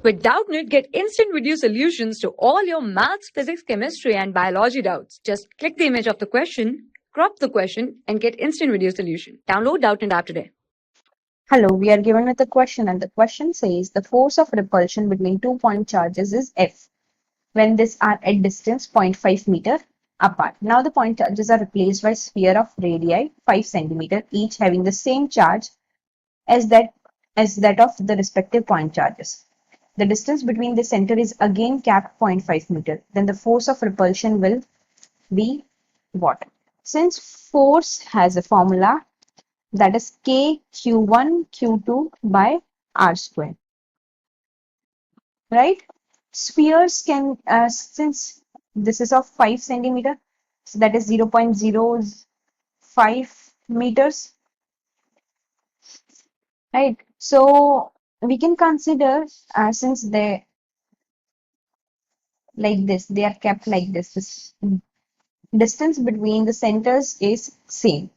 With Doubtnut, get instant video solutions to all your maths, physics, chemistry, and biology doubts. Just click the image of the question, crop the question, and get instant video solution. Download Doubtnut app today. Hello, we are given with a question, and the question says the force of repulsion between 2 point charges is F when these are at distance 0.5 meter apart. Now the point charges are replaced by sphere of radii 5 centimeter, each having the same charge as that of the respective point charges. The distance between the center is again capped 0.5 meter. Then the force of repulsion will be what? Since force has a formula, that is K Q1 Q2 by R square, right? Spheres can, since this is of 5 centimeter, so that is 0.05 meters, right? So we can consider, since they like this, they are kept like this distance between the centers is same,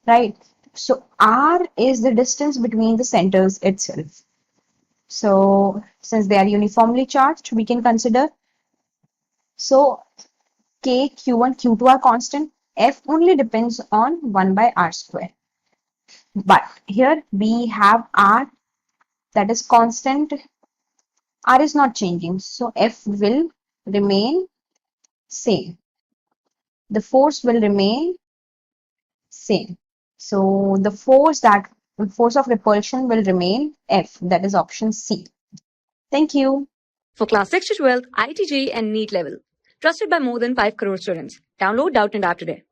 right? So R is the distance between the centers itself. So since they are uniformly charged, we can consider, so K, Q1, Q2 are constant. F only depends on 1 by R square. But here we have R that is constant. R is not changing. So F will remain same. The force will remain same. So the force of repulsion will remain F. That is option C. Thank you. For class 6 to 12, IIT JEE and NEET level. Trusted by more than 5 crore students. Download Doubtnut app today.